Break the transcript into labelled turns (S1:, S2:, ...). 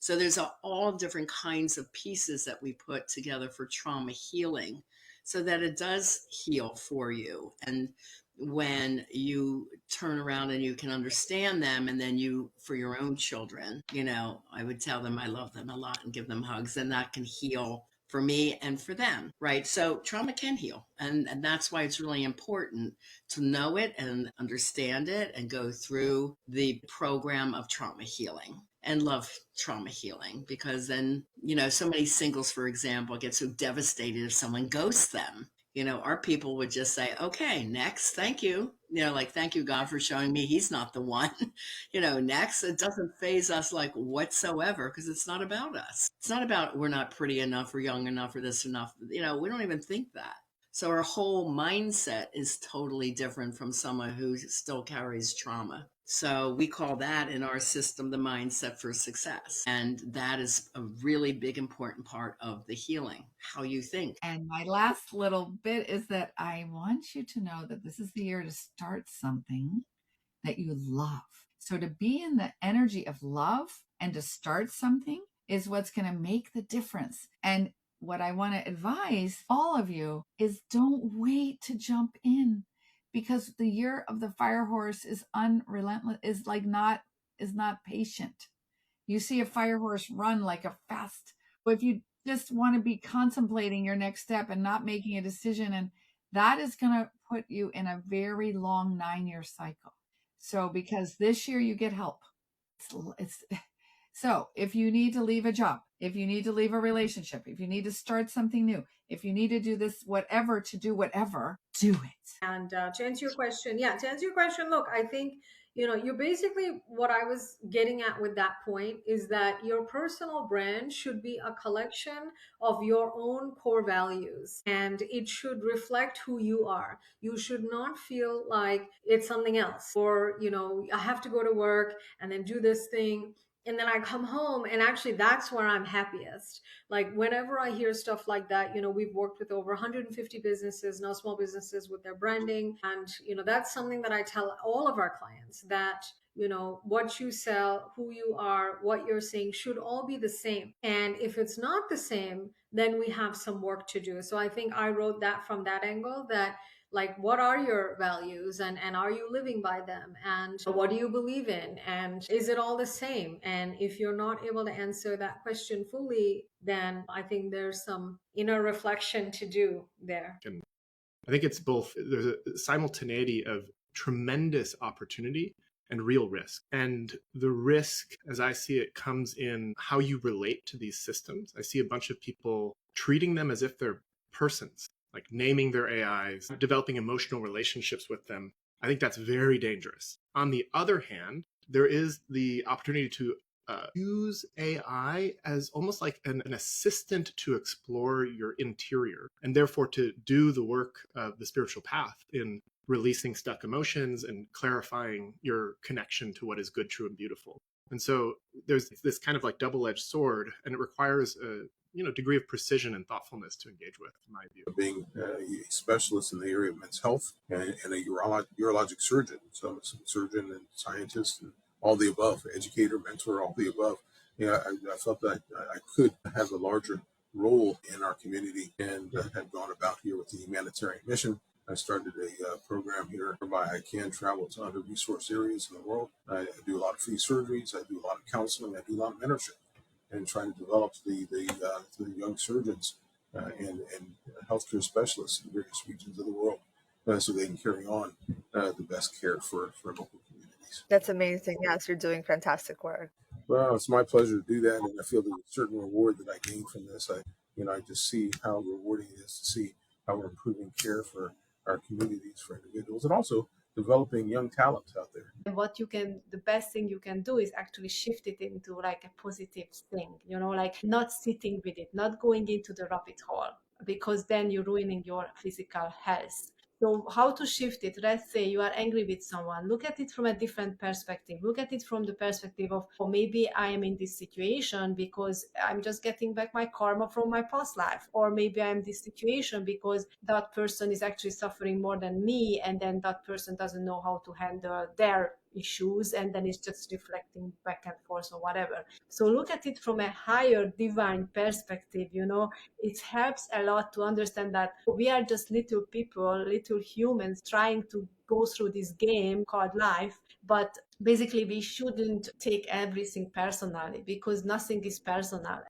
S1: So there's all different kinds of pieces that we put together for trauma healing so that it does heal for you. And when you turn around and you can understand them, and then you, for your own children, I would tell them I love them a lot and give them hugs, and that can heal for me and for them, right? So trauma can heal. And that's why it's really important to know it and understand it and go through the program of trauma healing and love trauma healing, because then, so many singles, for example, get so devastated if someone ghosts them. Our people would just say, okay, next, thank you. Like, thank you, God, for showing me he's not the one. Next. It doesn't phase us like whatsoever, because it's not about us. It's not about we're not pretty enough or young enough or this enough. We don't even think that. So our whole mindset is totally different from someone who still carries trauma. So we call that in our system the mindset for success. And that is a really big, important part of the healing, how you think.
S2: And my last little bit is that I want you to know that this is the year to start something that you love. So to be in the energy of love and to start something is what's going to make the difference. And what I want to advise all of you is don't wait to jump in, because the year of the fire horse is unrelentless, is not patient. You see a fire horse run like a fast, but if you just want to be contemplating your next step and not making a decision, and that is going to put you in a very long 9-year cycle. So because this year you get help. So if you need to leave a job, if you need to leave a relationship, if you need to start something new, if you need to do this, whatever, do it.
S3: And to answer your question, look, I think, you're basically, what I was getting at with that point is that your personal brand should be a collection of your own core values, and it should reflect who you are. You should not feel like it's something else, or, I have to go to work and then do this thing, and then I come home, and actually that's where I'm happiest. Like, whenever I hear stuff like that, we've worked with over 150 businesses now, small businesses, with their branding. And, that's something that I tell all of our clients, that, what you sell, who you are, what you're saying should all be the same. And if it's not the same, then we have some work to do. So I think I wrote that from that angle, that, like, what are your values, and are you living by them, and what do you believe in, and is it all the same? And if you're not able to answer that question fully, then I think there's some inner reflection to do there.
S4: And I think it's both. There's a simultaneity of tremendous opportunity and real risk. And the risk, as I see it, comes in how you relate to these systems. I see a bunch of people treating them as if they're persons, like naming their AIs, developing emotional relationships with them. I think that's very dangerous. On the other hand, there is the opportunity to use AI as almost like an assistant to explore your interior, and therefore to do the work of the spiritual path in releasing stuck emotions and clarifying your connection to what is good, true, and beautiful. And so there's this kind of like double-edged sword, and it requires a degree of precision and thoughtfulness to engage with, in my view.
S5: Being a specialist in the area of men's health and a urologic surgeon, so I'm a surgeon and scientist and all the above, educator, mentor, all the above. I felt that I could have a larger role in our community, and have gone about here with the humanitarian mission. I started a program here whereby I can travel to under-resourced areas in the world. I do a lot of free surgeries. I do a lot of counseling. I do a lot of mentorship, and trying to develop the young surgeons and healthcare specialists in various regions of the world, so they can carry on the best care for local communities.
S6: That's amazing. Yes, you're doing fantastic work.
S5: Well, it's my pleasure to do that, and I feel there's a certain reward that I gain from this. I just see how rewarding it is to see how we're improving care for our communities, for individuals, and also developing young talent out there.
S3: And the best thing you can do is actually shift it into like a positive thing, like not sitting with it, not going into the rabbit hole, because then you're ruining your physical health. So how to shift it? Let's say you are angry with someone. Look at it from a different perspective. Look at it from the perspective of, oh, maybe I am in this situation because I'm just getting back my karma from my past life. Or maybe I'm in this situation because that person is actually suffering more than me, and then that person doesn't know how to handle their issues, and then it's just reflecting back and forth or whatever. So look at it from a higher divine perspective. It helps a lot to understand that we are just little people, little humans trying to go through this game called life. But basically we shouldn't take everything personally, because nothing is personal.